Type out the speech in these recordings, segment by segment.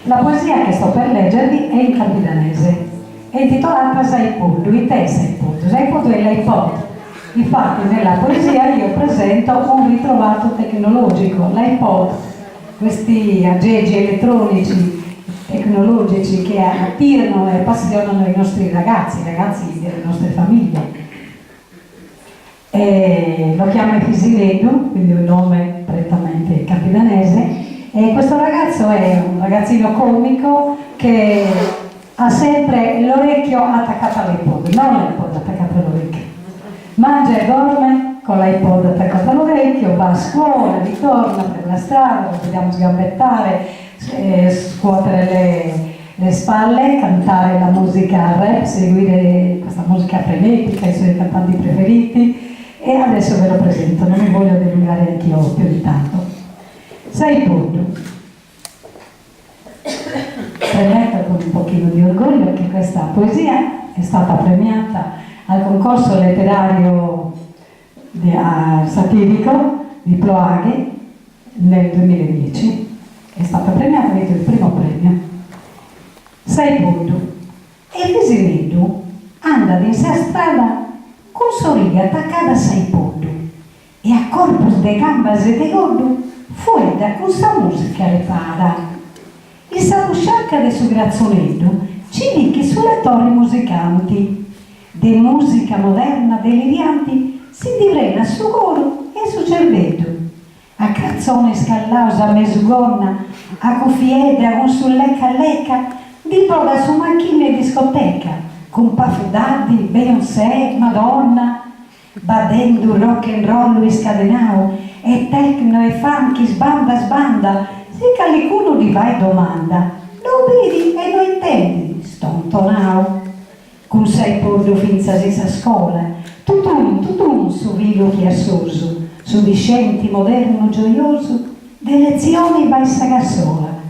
La poesia che sto per leggervi è in campidanese, è intitolata Saipondo, i te Saipondo. Saipondo è l'iPod. Infatti nella poesia io presento un ritrovato tecnologico, l'iPod, questi aggeggi elettronici tecnologici che attirano e appassionano i nostri ragazzi, i ragazzi delle nostre famiglie. Lo chiama Fisiledu, quindi un nome prettamente campidanese, e questo ragazzo è un ragazzino comico che ha sempre l'orecchio attaccato all'iPod, non l'iPod attaccato all'orecchio. Mangia e dorme con l'iPod attaccato all'orecchio, va a scuola, ritorna per la strada, lo vediamo sgambettare, scuotere le spalle, cantare la musica rap, seguire questa musica frenetica, i suoi cantanti preferiti. E adesso ve lo presento, non mi voglio dilungare anch'io più di tanto. Saipondo. Premetto con un pochino di orgoglio che questa poesia è stata premiata al concorso letterario satirico di Ploaghe nel 2010. È stata premiata, avete il primo premio. Saipondo. E Fisiledu anda in sa strada con sorriga attaccata a Saipondo e a corpus de gambas e de gordo fuera con sa musica repada. E sa busciacca de su grazzonetto ci licchi sulle torri musicanti. De musica moderna delirianti si divrena su coro e su cervetto. A cazzone scallausa mesugonna, a cuffiedra con su lecca lecca, di voga su macchine e discoteca. Con Puff Daddy, Beyoncé, Madonna, badendo rock and roll scadenao, e techno e funky sbanda sbanda, se qualcuno di vai domanda, lo vedi e lo intendi, stontonao. Con Saipondo finza si sa scuola, tutun su vivo chiassoso, su discenti moderno gioioso, de lezioni vai sagassola.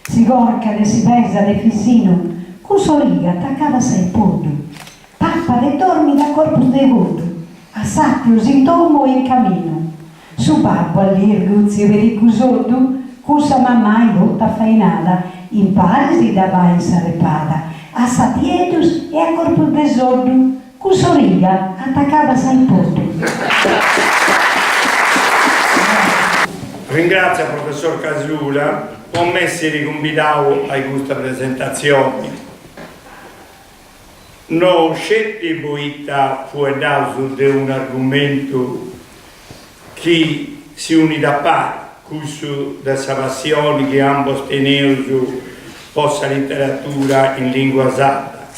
Si gorca e si besa de fisino, con sorriga attaccata a Saipondo, pappa e dormi da corpus de gordo, a sattius in tomo e in cammino, su babbo all'irguzio e vericusodo, con sa mamma in lotta fainada, in palesi da vai in sarepada, a satiedus e a corpus de sordo, con sorriga attaccata a Saipondo. Ringrazio il professor Casula, con me si riconvitavo a questa presentazione. Non scetti poeta fuori di un argomento che si une da parte, questo della passione che ambos tenevo su possa letteratura in lingua sarda,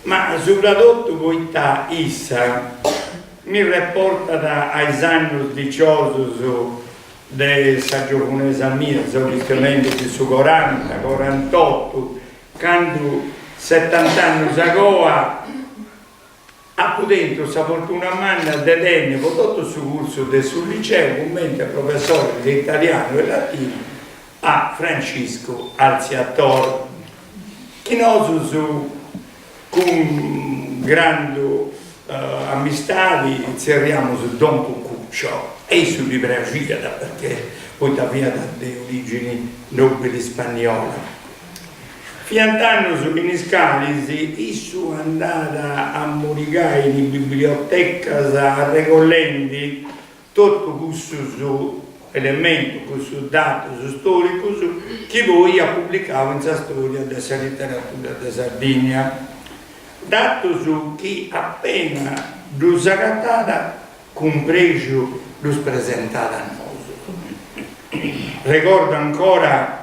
ma soprattutto poeta issa mi riporta ai anni 18 della giovanezza mia, solitamente su 40, 48, quando 70 anni agoa ha potuto sa fortuna manna de tenne tutto su corso del sul liceo commenti al professore di italiano e latino a Francisco Alziatore che noi su con grandi amistadi zerriamo su Don Cuccuccio e su Libragia perché poi aveva delle origini nobili spagnole. Fiantando su Miniscalisi, issu andata a morigare in biblioteca a Regolendi, tutto questo elemento, questo dato storico che poi ha pubblicato in sa storia della letteratura di Sardegna. Dato su chi appena l'usagattata compreso lo presentata a noi. Ricordo ancora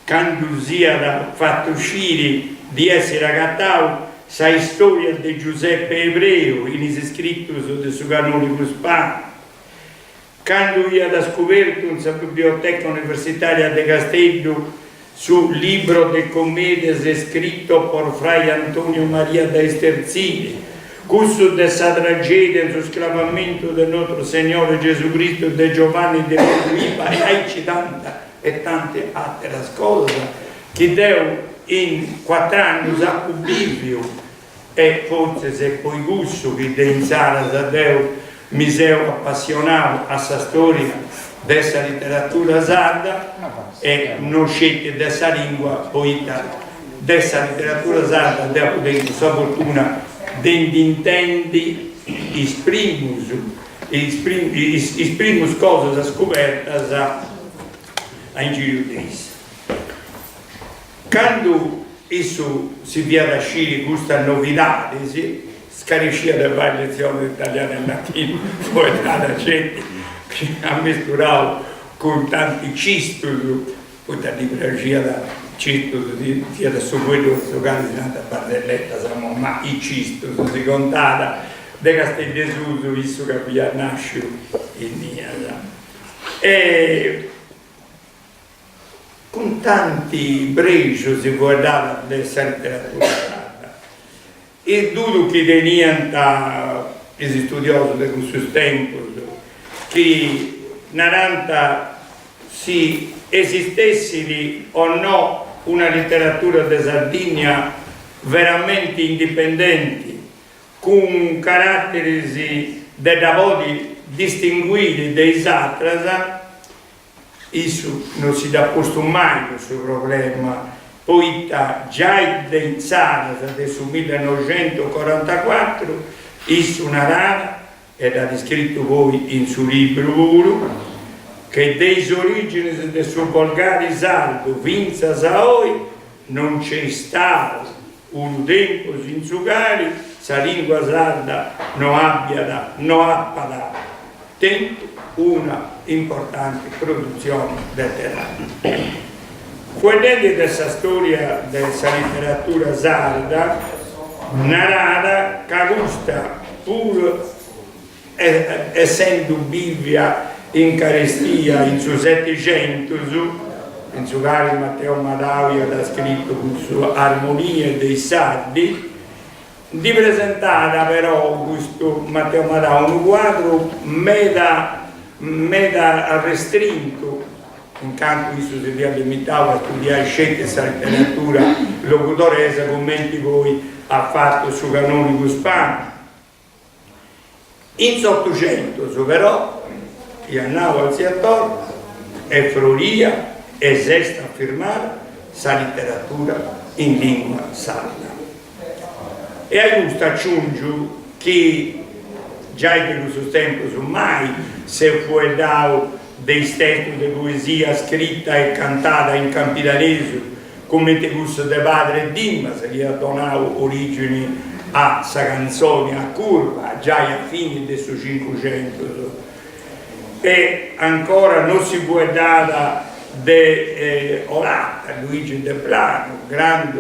quando sia fatto uscire di essere agattato sa storia di Giuseppe Ebreo in scritto su canonico Spagna, quando io ho scoperto in biblioteca universitaria di Castello sul libro de commedie scritto por Fray Antonio Maria da Esterzini, questo della tragedia sullo sclavamento del nostro Signore Gesù Cristo e di Giovanni de Ripa e tante altre cose che Dio in 4 anni ha pubblicato e forse se poi gusto che in Sara da Dio mi sono appassionato a questa storia dessa letteratura sarda e non sceglie dessa lingua poeta dessa letteratura sarda da poter sua fortuna degli intendi esprimus cosas scopertas a ingiudis. Quando isso si via da sci questa novità, scariscia da fare lezioni di italiano e latino, poi la gente che ha misturato con tanti cistus, poi da libreria da cistus, sia da su quello che giocare di tanta barzelletta, ma i cistus si contava de Castellesuso, visto che via nasce in Niasa. E con tanti breci si guardava questa letteratura sarda. E tutto che teniamo gli studiosi di questo tempo, che naranta si esistesse o no una letteratura di Sardegna veramente indipendente, con caratteri dei lavori distinguiti dei satras, isso non si dà posto mai questo problema, poiché già in Saras del 1944 isso narra ed ha descritto voi in suo libro che dei origini del suo volgare sardo vinza saoi non c'è stato un tempo in sugari sa lingua sarda non abbia da tempo una importante produzione letteraria. Guardate questa storia della letteratura sarda narrata che gusta pur essendo Bibbia in carestia in su 700 in su cari Matteo Madauia ha scritto su Armonie dei Sardi di presentare però questo Matteo Madauia un quadro meda restrinto intanto questo si è limitato a studiare scelte questa letteratura locutorese commenti voi ha fatto su canonico spagno in 800 però Iannavo Alziator e Floria e Sesta affermare sa letteratura in lingua sarda. E a giusto aggiungo che già in questo tempo mai se fu dato dei testi di poesia scritta e cantata in campidanese come te gusto de padre Dimma, se gli ha donato origini a sa canzone a curva già a fine del 500 e ancora non si può dare de Orata, Luigi De Plano, grande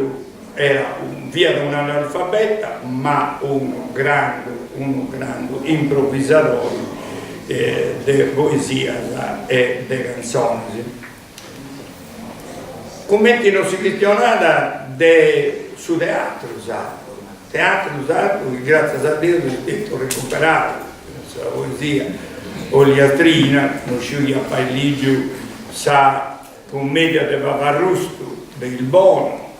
era via da un analfabeta ma uno grande improvvisatore di poesia e di canzoni. Commenti non si questionava su teatro sardo che grazie a Dio è stato recuperato la poesia Oliatrina non sceglie a Pailligio sa commedia di Paparrusto del Bono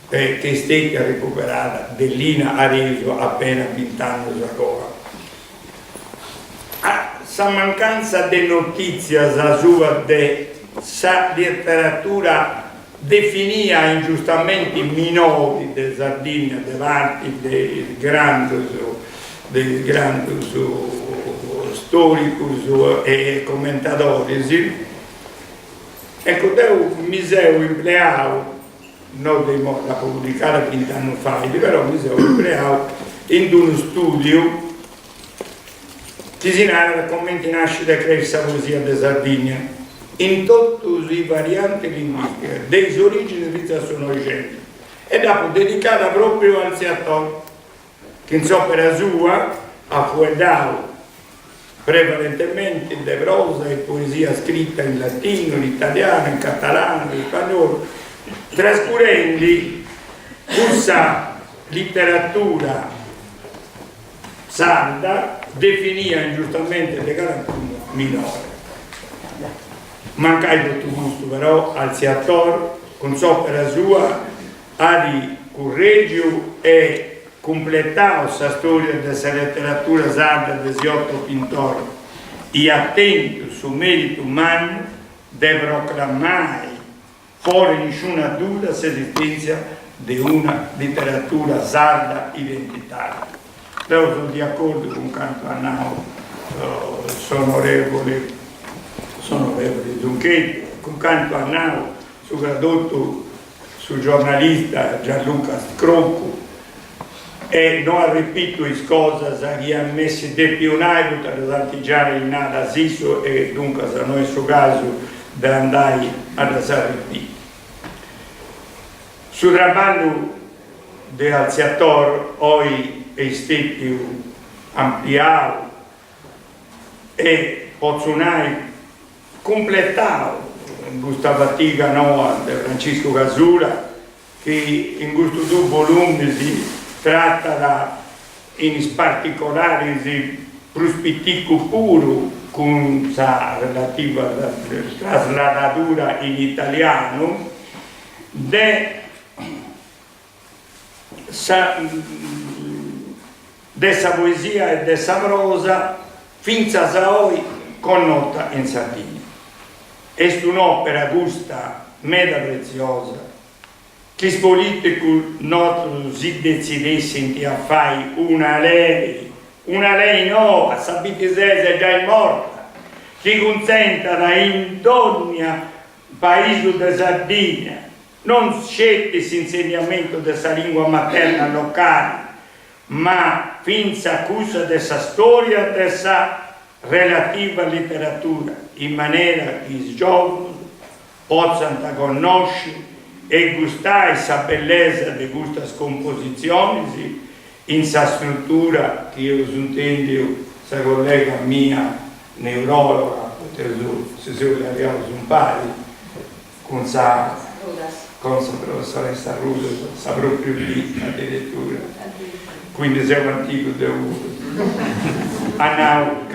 che è stata recuperata dell'Ina Areso appena 20 anni ancora. Sa mancanza di notizie sua di sa letteratura definia ingiustamente minori di Sardegna, di parti del grande storico e commentatori. Ecco, devo mi sono impleato, non da pubblicare 20 anni fa, però mi sono impleato in uno studio che si narra come nasce e cresce la poesia di Sardegna in tutte le varianti linguistiche, delle origini di sono gente, ed ha dedicata proprio al Seattor, che in opera sua ha fuedato prevalentemente di prosa e poesia scritta in latino, in italiano, in catalano, in spagnolo, trascurando questa letteratura sarda definia ingiustamente di carattere minore. Mancai tutto gusto però al Seattor, con opera sua, ha di correggio e completato questa storia della letteratura sarda dei 8 pittori e attento su merito umano de proclamare fuori nessuna duda l'esistenza di una letteratura sarda identitaria. Però sono di accordo con quanto hanno onorevole Zunchetti, con quanto hanno soprattutto sul giornalista Gianluca Scrocco, e non ripeto le cose che ha messo di pionaio per l'artigiano in Asiso, e dunque se non è il suo caso di andare ad ripetere. Sul trabalho di Alziator oggi è stato ampliato e pozionare completato in questa fatica nuova di Francesco Casula, che in questo due volumi si tratta in particolare di prospettico puro con la relativa trasladatura in italiano dessa poesia e dessa prosa finza a oggi connota in Sardegna. È un'opera gusta meda preziosa che i politici nostri si decidessero a fare una lei no, sapete se è già morta, che consenta in ogni paese di Sardegna non scelti l'insegnamento della lingua materna locale, ma finza accusa della storia della relativa letteratura, in maniera che i giovani possano conoscere e gustare la bellezza di queste composizioni in sa struttura che io intendo, sa collega mia neurologa, se la abbiamo un pari, con sa professoressa Ruda, sa proprio lì addirittura, quindi siamo antico devo. Andiamo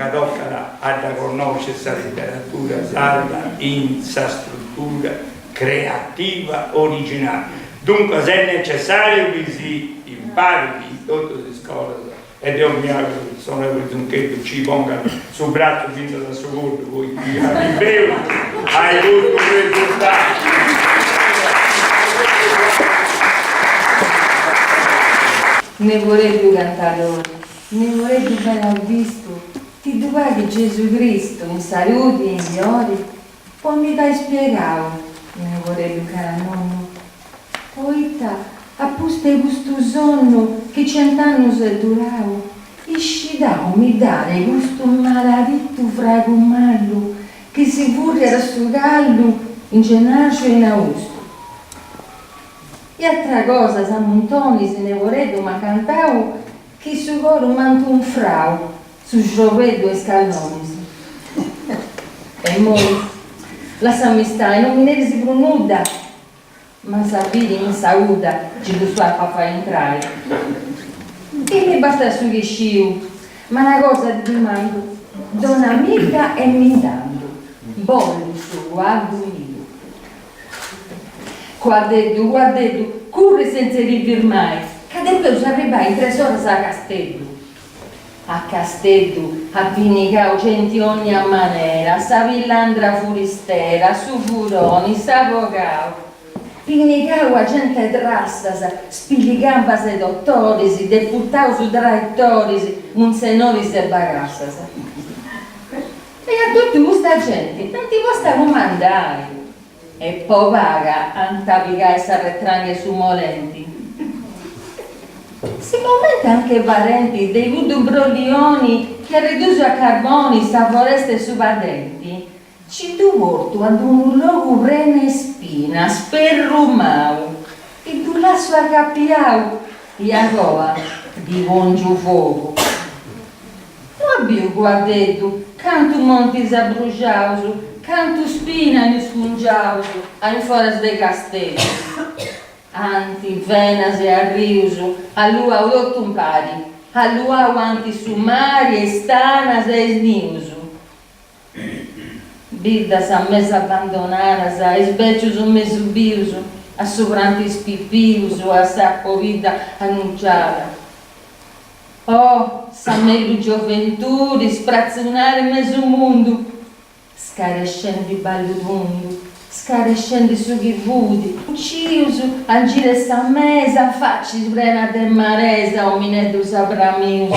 a conoscere questa letteratura sarda in sa struttura creativa originale. Dunque se è necessario che si impari in tutte le scuole, ed io mi auguro che sono che ci ponga sul braccio fino da secondo, voi che arrivate ai vostri risultati. Ne vorrei più cantare ora, ne vorrei più bene ho visto, ti dov'è che Gesù Cristo in salute e in gloria, poi mi dai spiegato, ne vorrei più cara nonno. Poeta, appuste questo sonno che 100 anni è durato, iscidao mi dare questo maledetto fragomallo che si vorrà a sto gallo in gennaio e in agosto. E altra cosa, San Montoni se ne vorrebbe, ma cantavo che su coro manco un frau, su gioveddo e scalonisi. E moi, la samistà, non mi ne si pronuda, ma sapete in sauda, ci lo sto a far entrare. E mi basta su che sciu, ma una cosa ti mando, donna amica e mi dando, bollo su, guardo io. Guardetto, corre senza rivir mai, cadendo sarebbe in 3 ore a Castello. A Castello, a Vinicao, gente ogni a manera, sa villandra furistera, su furoni, sa vocao. Vinicao a gente drassas, spilligambas e dottorisi, deputao su traittorisi, monsennoris e bagassas. E a tutta questa gente, non ti posso comandare. E poi paga antavigai s'arretranghe su molenti. Sicuramente anche parenti dei vudubroglioni che riduso a carboni sta foreste subadenti ci duvorto ad un luogo brene spina sperrumau e tu lasso a capiau e a goa di buon fuoco. Non abbiamo guardato canto monti s'abbruciausu canto spina ne sfungiausu, in foras de castello. Anti venas e arriusu, a lua un pari, a lua anti sumari e stanas e sniusu. Biddas a mesa abbandonaras, a sbecius un mesubiusu, a sopranti spipiusu, a sacco vita annunciata. Oh, sa meglio gioventù, disprazzionare mezzo mondo, scarescendo i ballutundu, scarescendo i sughibudi, ucciusu, angire sta mesa, facci sprena de maresa, o minedu sabramiusu.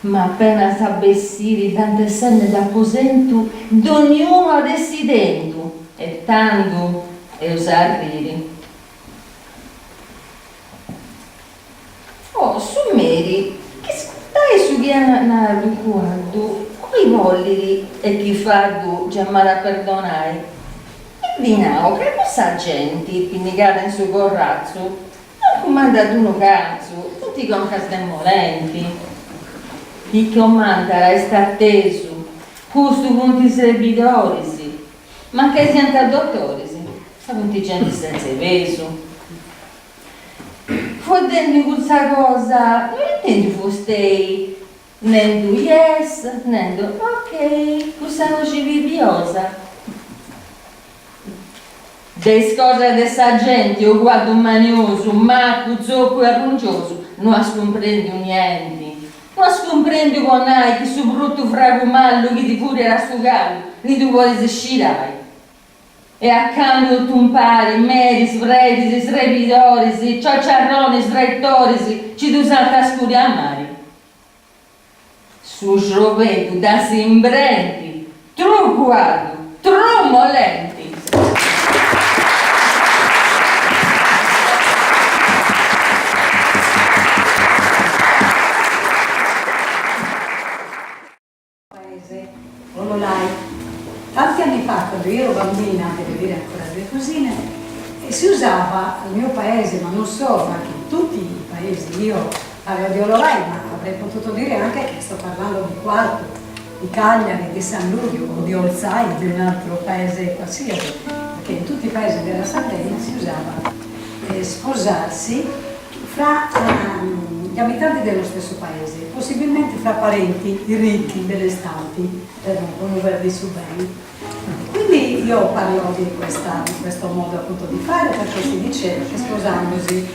Ma appena s'abbessiri tante senne d'aposentu, d'ognuno desidentu, e tanto e usarriri. Oh, su meri, che stai su chiana du quaddu, coi volliri e chi fardu giammara perdonai. E vinao, che cosa gente, pinnigata in su corrazzo, non comanda d'uno cazzo, tutti con castemolenti. Chi comanda resta atteso, custo punti servidorisi, ma che sianta dottorisi, a punti gente senza peso. Fodendo questa cosa, non intendo fostei, nendo yes, nendo ok, questa voce viviosa. Des cose dessa gente, io guardo un manioso, un macco, zocco e arruncioso, non scomprendo niente. Non scomprendo con hai che su brutto fragumallo che ti pure era sto gallo, lì tu vuoi scirai. E accanto tu pari, meri, svredi, srepidorisi, ciociarroni, srettorisi, ci tu salta scuri a mari. Su scrovetu da simbrenti, tru guardo, tru molenti. Tanti anni fa, quando io ero bambina, devo dire ancora due cosine, si usava al mio paese, ma non solo, anche in tutti i paesi, io parlo di Ololai, ma avrei potuto dire anche che sto parlando di Quarto, di Cagliari, di San Ludio o di Olzai, di un altro paese qualsiasi, perché in tutti i paesi della Sardegna si usava sposarsi fra gli abitanti dello stesso paese, possibilmente fra parenti ricchi, benestanti, con un verdi su bene. Quindi io parlo di questo modo appunto di fare, perché si diceva che sposandosi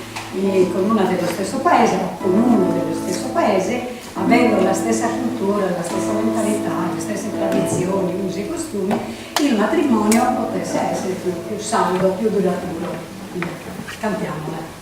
con una dello stesso paese o con uno dello stesso paese, avendo la stessa cultura, la stessa mentalità, le stesse tradizioni, usi e costumi, il matrimonio potesse essere più saldo, più duraturo. Quindi, cantiamola.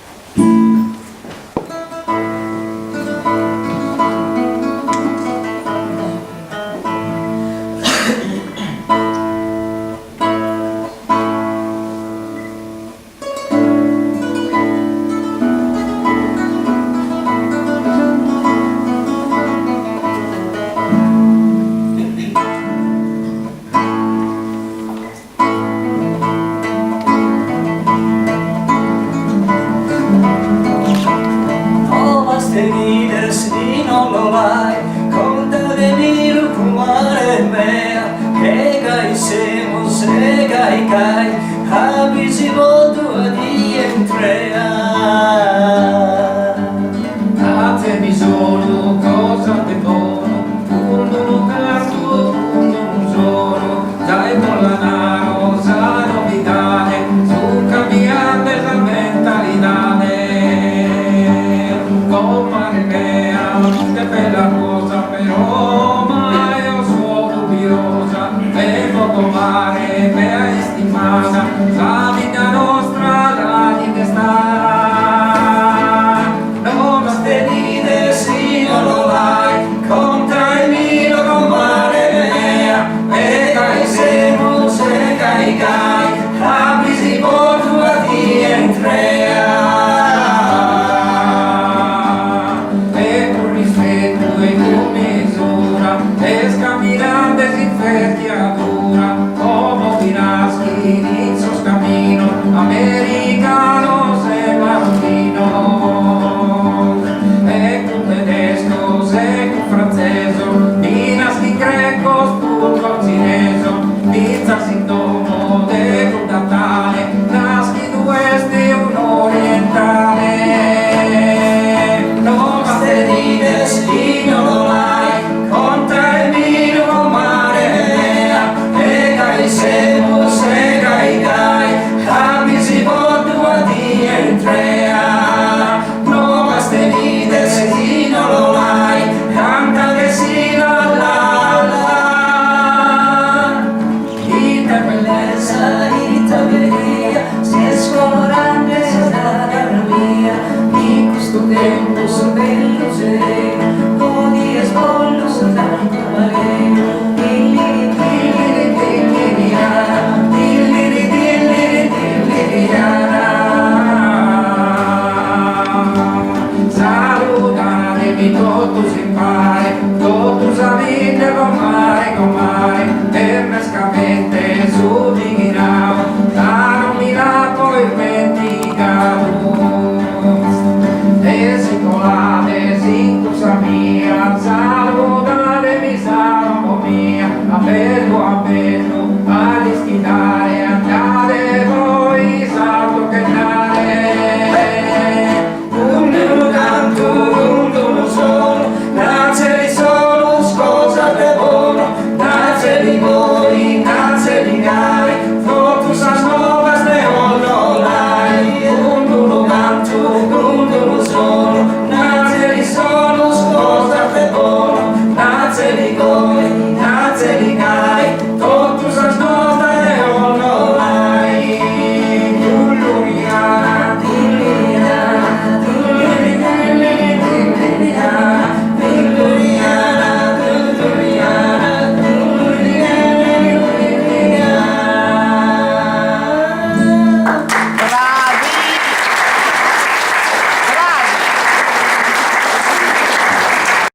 mamma